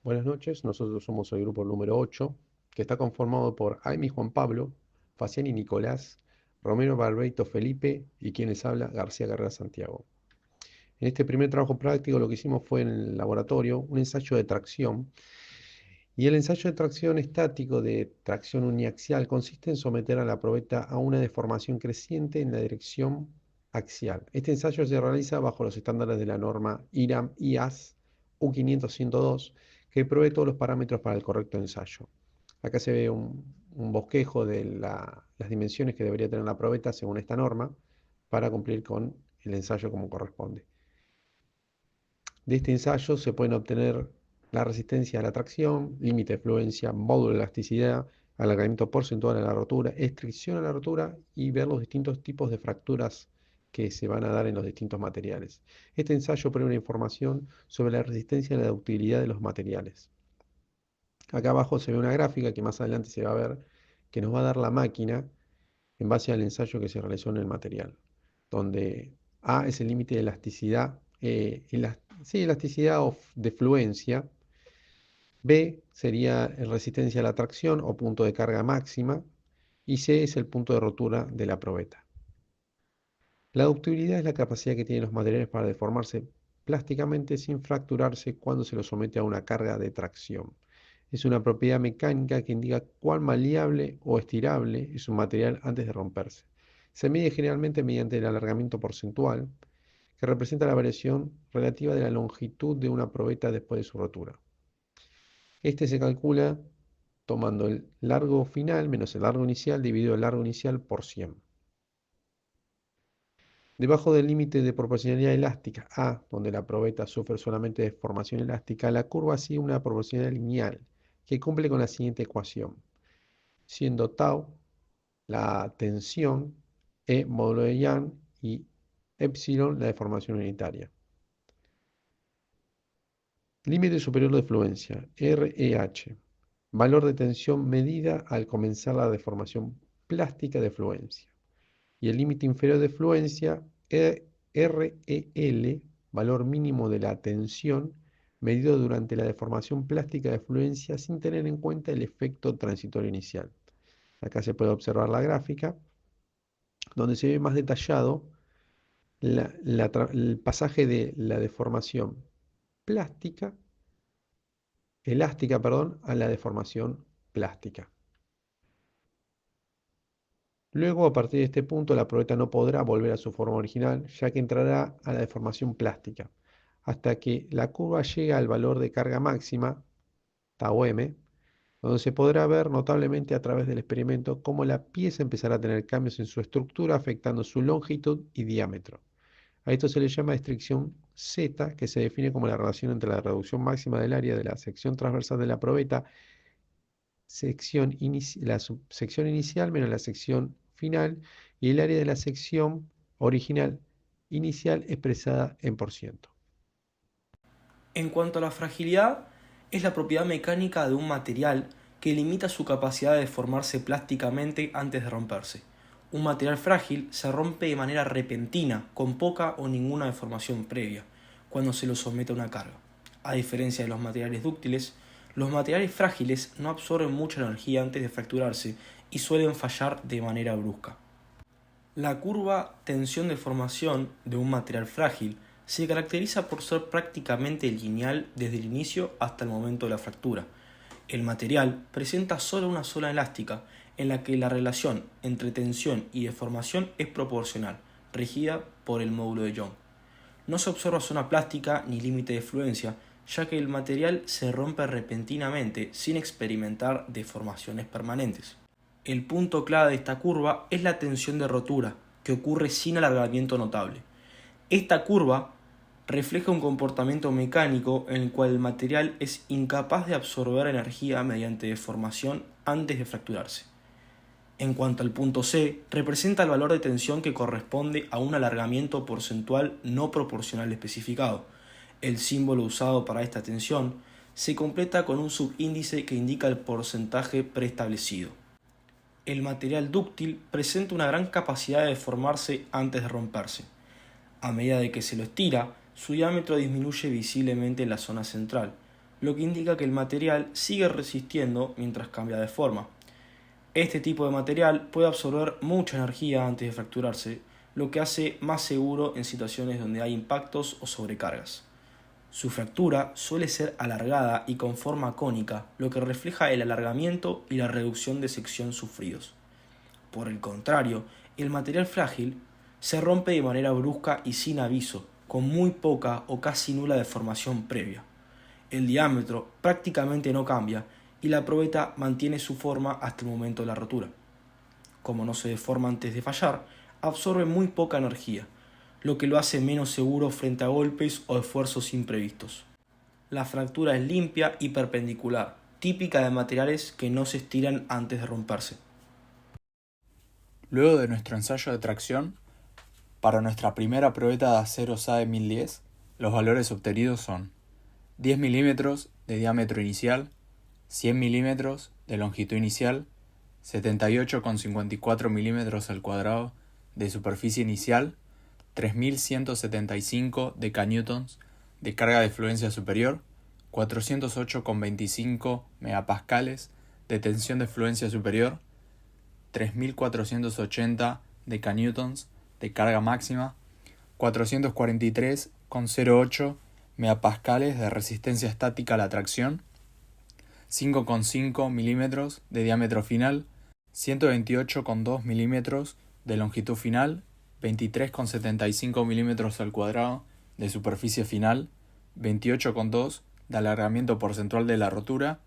Buenas noches, nosotros somos el grupo número 8, que está conformado por Aimi Juan Pablo, Faciani Nicolás, Romero Barbeito Felipe y quien les habla, García Carrera Santiago. En este primer trabajo práctico lo que hicimos fue en el laboratorio un ensayo de tracción, y el ensayo de tracción estático de tracción uniaxial consiste en someter a la probeta a una deformación creciente en la dirección axial. Este ensayo se realiza bajo los estándares de la norma IRAM-IAS U500-102, que provee todos los parámetros para el correcto ensayo. Acá se ve un bosquejo de las dimensiones que debería tener la probeta según esta norma para cumplir con el ensayo como corresponde. De este ensayo se pueden obtener la resistencia a la tracción, límite de fluencia, módulo de elasticidad, alargamiento porcentual a la rotura, estricción a la rotura y ver los distintos tipos de fracturas que se van a dar en los distintos materiales. Este ensayo pone una información sobre la resistencia y la ductilidad de los materiales. Acá abajo se ve una gráfica que más adelante se va a ver, que nos va a dar la máquina en base al ensayo que se realizó en el material, donde A es el límite de elasticidad, sí, elasticidad o de fluencia. B sería resistencia a la tracción o punto de carga máxima, y C es el punto de rotura de la probeta. La ductibilidad es la capacidad que tienen los materiales para deformarse plásticamente sin fracturarse cuando se los somete a una carga de tracción. Es una propiedad mecánica que indica cuán maleable o estirable es un material antes de romperse. Se mide generalmente mediante el alargamiento porcentual, que representa la variación relativa de la longitud de una probeta después de su rotura. Este se calcula tomando el largo final menos el largo inicial dividido el largo inicial por 100. Debajo del límite de proporcionalidad elástica A, donde la probeta sufre solamente deformación elástica, la curva sigue una proporcionalidad lineal que cumple con la siguiente ecuación, siendo tau la tensión, E módulo de Young y epsilon la deformación unitaria. Límite superior de fluencia, REH, valor de tensión medida al comenzar la deformación plástica de fluencia. Y el límite inferior de fluencia, REL, valor mínimo de la tensión medido durante la deformación plástica de fluencia sin tener en cuenta el efecto transitorio inicial. Acá se puede observar la gráfica, donde se ve más detallado el pasaje de la deformación plástica, elástica, perdón, a la deformación plástica. Luego, a partir de este punto, la probeta no podrá volver a su forma original, ya que entrará a la deformación plástica, hasta que la curva llegue al valor de carga máxima, tau m, donde se podrá ver notablemente a través del experimento cómo la pieza empezará a tener cambios en su estructura, afectando su longitud y diámetro. A esto se le llama estricción Z, que se define como la relación entre la reducción máxima del área de la sección transversal de la probeta, la subsección inicial menos la sección final, y el área de la sección original inicial expresada en por ciento. En cuanto a la fragilidad, es la propiedad mecánica de un material que limita su capacidad de deformarse plásticamente antes de romperse. Un material frágil se rompe de manera repentina, con poca o ninguna deformación previa, cuando se lo somete a una carga. A diferencia de los materiales dúctiles, los materiales frágiles no absorben mucha energía antes de fracturarse y suelen fallar de manera brusca. La curva tensión-deformación de un material frágil se caracteriza por ser prácticamente lineal desde el inicio hasta el momento de la fractura. El material presenta solo una zona elástica en la que la relación entre tensión y deformación es proporcional, regida por el módulo de Young. No se observa zona plástica ni límite de fluencia, ya que el material se rompe repentinamente sin experimentar deformaciones permanentes. El punto clave de esta curva es la tensión de rotura, que ocurre sin alargamiento notable. Esta curva refleja un comportamiento mecánico en el cual el material es incapaz de absorber energía mediante deformación antes de fracturarse. En cuanto al punto C, representa el valor de tensión que corresponde a un alargamiento porcentual no proporcional especificado. El símbolo usado para esta tensión se completa con un subíndice que indica el porcentaje preestablecido. El material dúctil presenta una gran capacidad de deformarse antes de romperse. A medida de que se lo estira, su diámetro disminuye visiblemente en la zona central. lo que indica que el material sigue resistiendo mientras cambia de forma. Este tipo de material puede absorber mucha energía antes de fracturarse, lo que hace más seguro en situaciones donde hay impactos o sobrecargas. Su fractura suele ser alargada y con forma cónica, lo que refleja el alargamiento y la reducción de sección sufridos. Por el contrario, el material frágil se rompe de manera brusca y sin aviso, con muy poca o casi nula deformación previa. El diámetro prácticamente no cambia y la probeta mantiene su forma hasta el momento de la rotura. Como no se deforma antes de fallar, absorbe muy poca energía, lo que lo hace menos seguro frente a golpes o esfuerzos imprevistos. La fractura es limpia y perpendicular, típica de materiales que no se estiran antes de romperse. Luego de nuestro ensayo de tracción, para nuestra primera probeta de acero SAE 1010, los valores obtenidos son 10 milímetros de diámetro inicial, 100 milímetros de longitud inicial, 78,54 milímetros al cuadrado de superficie inicial, 3175 decanewtons de carga de fluencia superior, 408,25 megapascales de tensión de fluencia superior, 3480 decanewtons de carga máxima, 443,08 megapascales de resistencia estática a la tracción, 5,5 milímetros de diámetro final, 128,2 milímetros de longitud final, 23,75 milímetros al cuadrado de superficie final, 28,2 de alargamiento porcentual de la rotura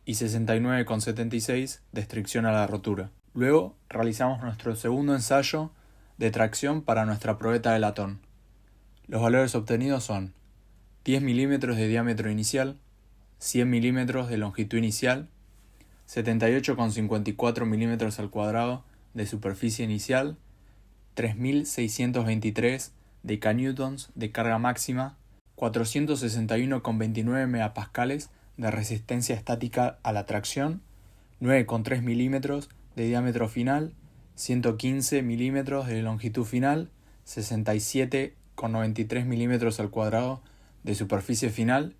y 69,76 de estricción a la rotura. Luego realizamos nuestro segundo ensayo de tracción para nuestra probeta de latón. Los valores obtenidos son 10 milímetros de diámetro inicial, 100 milímetros de longitud inicial, 78,54 milímetros al cuadrado de superficie inicial, 3623 decanewtons de carga máxima, 461,29 megapascales de resistencia estática a la tracción, 9,3 milímetros de diámetro final, 115 milímetros de longitud final, 67,93 milímetros al cuadrado de superficie final,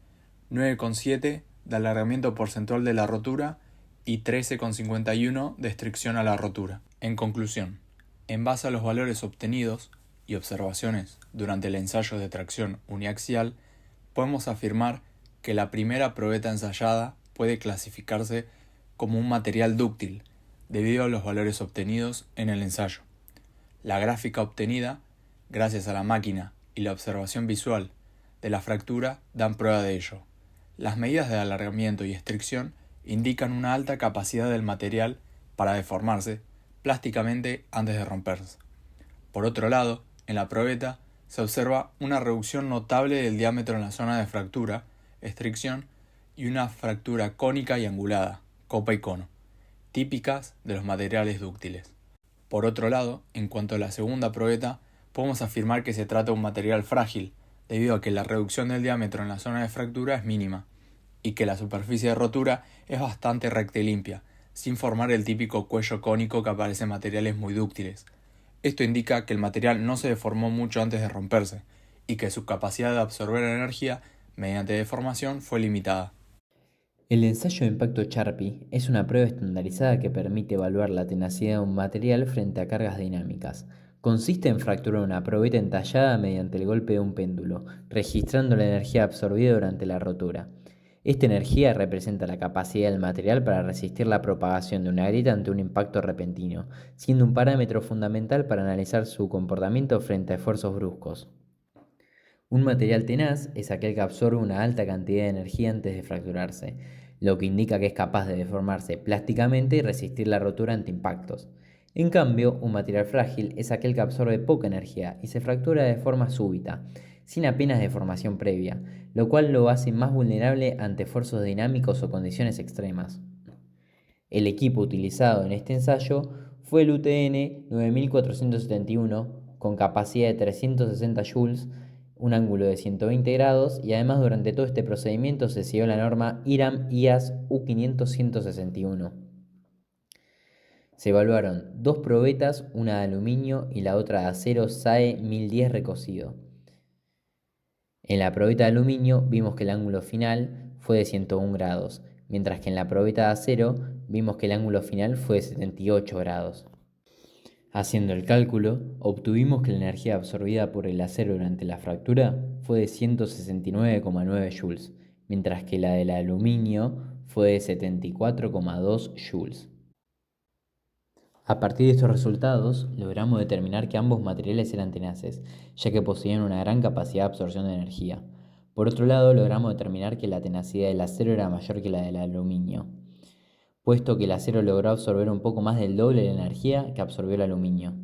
9,7 de alargamiento porcentual de la rotura y 13,51 de estricción a la rotura. En conclusión, en base a los valores obtenidos y observaciones durante el ensayo de tracción uniaxial, podemos afirmar que la primera probeta ensayada puede clasificarse como un material dúctil debido a los valores obtenidos en el ensayo. La gráfica obtenida, gracias a la máquina y la observación visual de la fractura, dan prueba de ello. Las medidas de alargamiento y estricción indican una alta capacidad del material para deformarse plásticamente antes de romperse. Por otro lado, en la probeta se observa una reducción notable del diámetro en la zona de fractura, estricción, y una fractura cónica y angulada, copa y cono, típicas de los materiales dúctiles. Por otro lado, en cuanto a la segunda probeta, podemos afirmar que se trata de un material frágil, debido a que la reducción del diámetro en la zona de fractura es mínima, y que la superficie de rotura es bastante recta y limpia, sin formar el típico cuello cónico que aparece en materiales muy dúctiles. Esto indica que el material no se deformó mucho antes de romperse, y que su capacidad de absorber energía mediante deformación fue limitada. El ensayo de impacto Charpy es una prueba estandarizada que permite evaluar la tenacidad de un material frente a cargas dinámicas. Consiste en fracturar una probeta entallada mediante el golpe de un péndulo, registrando la energía absorbida durante la rotura. Esta energía representa la capacidad del material para resistir la propagación de una grieta ante un impacto repentino, siendo un parámetro fundamental para analizar su comportamiento frente a esfuerzos bruscos. Un material tenaz es aquel que absorbe una alta cantidad de energía antes de fracturarse, lo que indica que es capaz de deformarse plásticamente y resistir la rotura ante impactos. En cambio, un material frágil es aquel que absorbe poca energía y se fractura de forma súbita, sin apenas deformación previa, lo cual lo hace más vulnerable ante esfuerzos dinámicos o condiciones extremas. El equipo utilizado en este ensayo fue el UTN 9471 con capacidad de 360 joules, un ángulo de 120 grados y además durante todo este procedimiento se siguió la norma IRAM IAS U500-161. Se evaluaron dos probetas, una de aluminio y la otra de acero SAE 1010 recocido. En la probeta de aluminio vimos que el ángulo final fue de 101 grados, mientras que en la probeta de acero vimos que el ángulo final fue de 78 grados. Haciendo el cálculo, obtuvimos que la energía absorbida por el acero durante la fractura fue de 169,9 joules, mientras que la del aluminio fue de 74,2 joules. A partir de estos resultados, logramos determinar que ambos materiales eran tenaces, ya que poseían una gran capacidad de absorción de energía. Por otro lado, logramos determinar que la tenacidad del acero era mayor que la del aluminio, puesto que el acero logró absorber un poco más del doble de la energía que absorbió el aluminio.